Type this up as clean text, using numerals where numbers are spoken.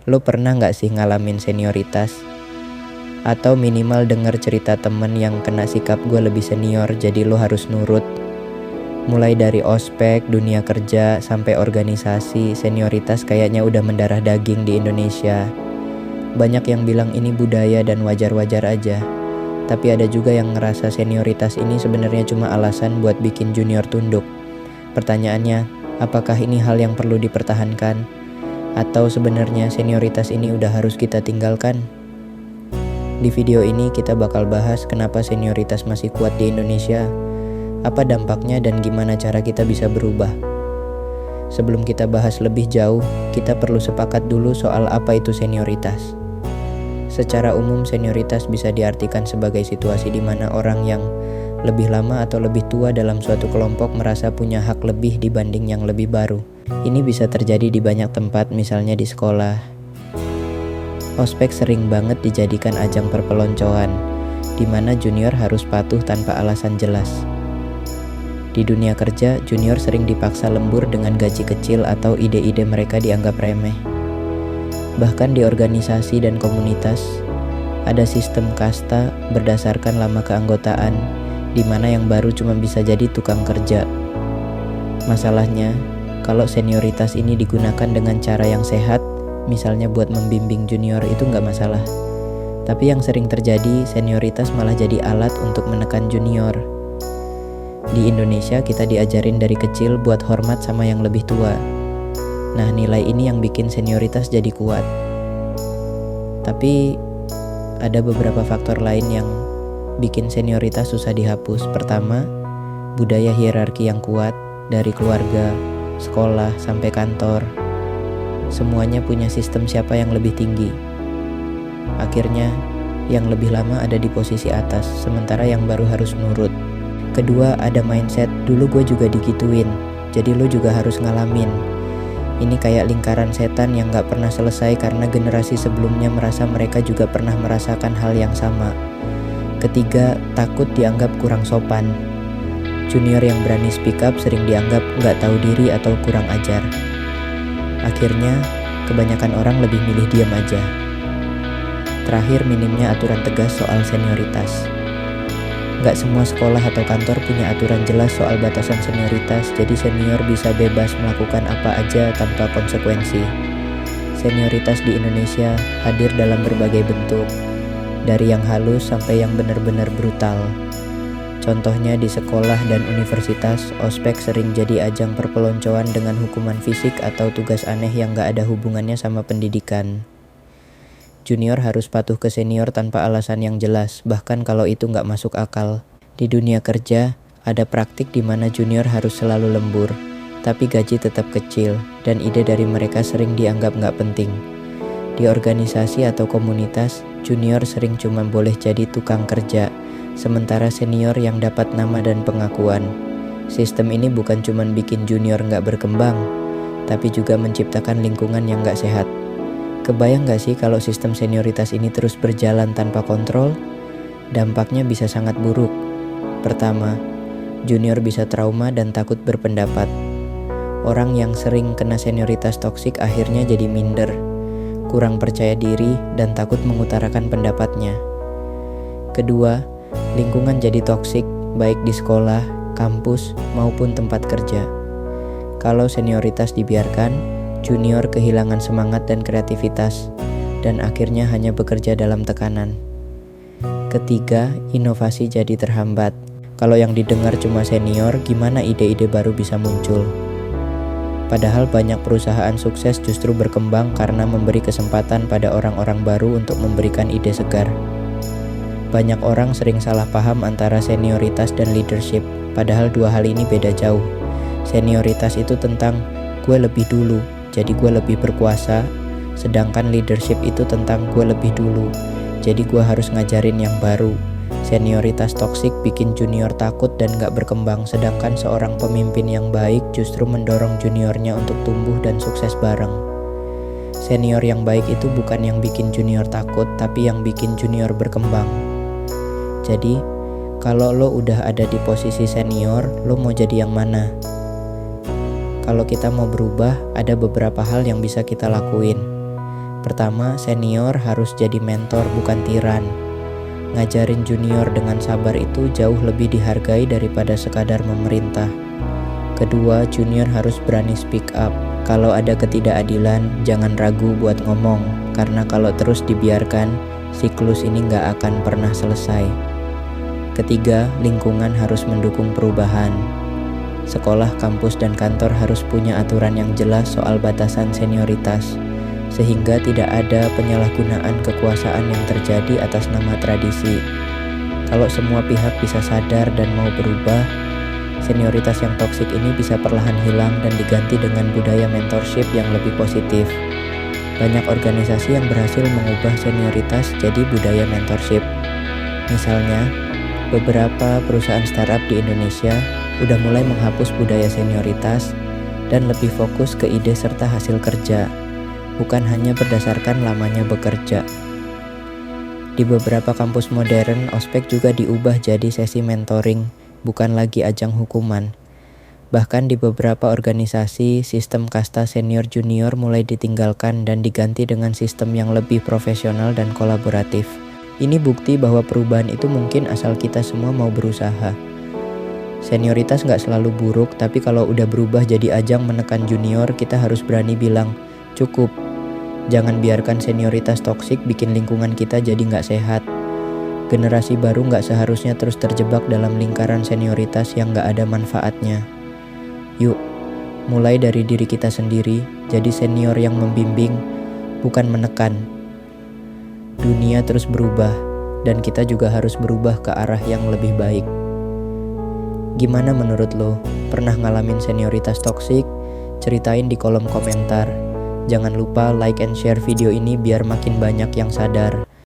Lo pernah gak sih ngalamin senioritas? Atau minimal denger cerita temen yang kena sikap gue lebih senior jadi lo harus nurut. Mulai dari ospek, dunia kerja, sampai organisasi, senioritas kayaknya udah mendarah daging di Indonesia. Banyak yang bilang ini budaya dan wajar-wajar aja. Tapi ada juga yang ngerasa senioritas ini sebenarnya cuma alasan buat bikin junior tunduk. Pertanyaannya, apakah ini hal yang perlu dipertahankan? Atau sebenarnya senioritas ini udah harus kita tinggalkan? Di video ini kita bakal bahas kenapa senioritas masih kuat di Indonesia, apa dampaknya dan gimana cara kita bisa berubah. Sebelum kita bahas lebih jauh, kita perlu sepakat dulu soal apa itu senioritas. Secara umum senioritas bisa diartikan sebagai situasi di mana orang yang lebih lama atau lebih tua dalam suatu kelompok merasa punya hak lebih dibanding yang lebih baru. Ini bisa terjadi di banyak tempat, misalnya di sekolah. Ospek sering banget dijadikan ajang perpeloncoan, di mana junior harus patuh tanpa alasan jelas. Di dunia kerja, junior sering dipaksa lembur dengan gaji kecil atau ide-ide mereka dianggap remeh. Bahkan di organisasi dan komunitas, ada sistem kasta berdasarkan lama keanggotaan, di mana yang baru cuma bisa jadi tukang kerja. Masalahnya, kalau senioritas ini digunakan dengan cara yang sehat, misalnya buat membimbing junior, itu nggak masalah. Tapi yang sering terjadi, senioritas malah jadi alat untuk menekan junior. Di Indonesia kita diajarin dari kecil buat hormat sama yang lebih tua. Nah, nilai ini yang bikin senioritas jadi kuat. Tapi ada beberapa faktor lain yang bikin senioritas susah dihapus. Pertama, budaya hierarki yang kuat dari keluarga, sekolah, sampai kantor. Semuanya punya sistem siapa yang lebih tinggi. Akhirnya, yang lebih lama ada di posisi atas, sementara yang baru harus nurut. Kedua, ada mindset, dulu gue juga digituin, jadi lo juga harus ngalamin. Ini kayak lingkaran setan yang gak pernah selesai karena generasi sebelumnya merasa mereka juga pernah merasakan hal yang sama. Ketiga, takut dianggap kurang sopan. Junior yang berani speak up sering dianggap gak tahu diri atau kurang ajar. Akhirnya, kebanyakan orang lebih milih diam aja. Terakhir, minimnya aturan tegas soal senioritas. Gak semua sekolah atau kantor punya aturan jelas soal batasan senioritas, jadi senior bisa bebas melakukan apa aja tanpa konsekuensi. Senioritas di Indonesia hadir dalam berbagai bentuk, dari yang halus sampai yang benar-benar brutal. Contohnya di sekolah dan universitas, ospek sering jadi ajang perpeloncoan dengan hukuman fisik atau tugas aneh yang gak ada hubungannya sama pendidikan. Junior harus patuh ke senior tanpa alasan yang jelas, bahkan kalau itu gak masuk akal. Di dunia kerja, ada praktik di mana junior harus selalu lembur, tapi gaji tetap kecil, dan ide dari mereka sering dianggap gak penting. Di organisasi atau komunitas, junior sering cuma boleh jadi tukang kerja, sementara senior yang dapat nama dan pengakuan. Sistem ini bukan cuma bikin junior gak berkembang, tapi juga menciptakan lingkungan yang gak sehat. Kebayang gak sih kalau sistem senioritas ini terus berjalan tanpa kontrol? Dampaknya bisa sangat buruk. Pertama, junior bisa trauma dan takut berpendapat. Orang yang sering kena senioritas toksik akhirnya jadi minder, kurang percaya diri, dan takut mengutarakan pendapatnya. Kedua, lingkungan jadi toksik, baik di sekolah, kampus, maupun tempat kerja. Kalau senioritas dibiarkan, junior kehilangan semangat dan kreativitas, dan akhirnya hanya bekerja dalam tekanan. Ketiga, inovasi jadi terhambat. Kalau yang didengar cuma senior, gimana ide-ide baru bisa muncul? Padahal banyak perusahaan sukses justru berkembang karena memberi kesempatan pada orang-orang baru untuk memberikan ide segar. Banyak orang sering salah paham antara senioritas dan leadership, padahal dua hal ini beda jauh. Senioritas itu tentang gue lebih dulu, jadi gue lebih berkuasa, sedangkan leadership itu tentang gue lebih dulu, jadi gue harus ngajarin yang baru. Senioritas toksik bikin junior takut dan gak berkembang, sedangkan seorang pemimpin yang baik justru mendorong juniornya untuk tumbuh dan sukses bareng. Senior yang baik itu bukan yang bikin junior takut, tapi yang bikin junior berkembang. Jadi, kalau lo udah ada di posisi senior, lo mau jadi yang mana? Kalau kita mau berubah, ada beberapa hal yang bisa kita lakuin. Pertama, senior harus jadi mentor bukan tiran. Ngajarin junior dengan sabar itu jauh lebih dihargai daripada sekadar memerintah. Kedua, junior harus berani speak up. Kalau ada ketidakadilan, jangan ragu buat ngomong, karena kalau terus dibiarkan, siklus ini nggak akan pernah selesai. Ketiga, lingkungan harus mendukung perubahan. Sekolah, kampus, dan kantor harus punya aturan yang jelas soal batasan senioritas, sehingga tidak ada penyalahgunaan kekuasaan yang terjadi atas nama tradisi. Kalau semua pihak bisa sadar dan mau berubah, senioritas yang toksik ini bisa perlahan hilang dan diganti dengan budaya mentorship yang lebih positif. Banyak organisasi yang berhasil mengubah senioritas jadi budaya mentorship. Misalnya, beberapa perusahaan startup di Indonesia udah mulai menghapus budaya senioritas dan lebih fokus ke ide serta hasil kerja, bukan hanya berdasarkan lamanya bekerja. Di beberapa kampus modern, ospek juga diubah jadi sesi mentoring, bukan lagi ajang hukuman. Bahkan di beberapa organisasi, sistem kasta senior junior mulai ditinggalkan dan diganti dengan sistem yang lebih profesional dan kolaboratif. Ini bukti bahwa perubahan itu mungkin asal kita semua mau berusaha. Senioritas nggak selalu buruk, tapi kalau udah berubah jadi ajang menekan junior, kita harus berani bilang, cukup. Jangan biarkan senioritas toksik bikin lingkungan kita jadi nggak sehat. Generasi baru nggak seharusnya terus terjebak dalam lingkaran senioritas yang nggak ada manfaatnya. Yuk, mulai dari diri kita sendiri, jadi senior yang membimbing, bukan menekan. Dunia terus berubah, dan kita juga harus berubah ke arah yang lebih baik. Gimana menurut lo? Pernah ngalamin senioritas toksik? Ceritain di kolom komentar. Jangan lupa like and share video ini biar makin banyak yang sadar.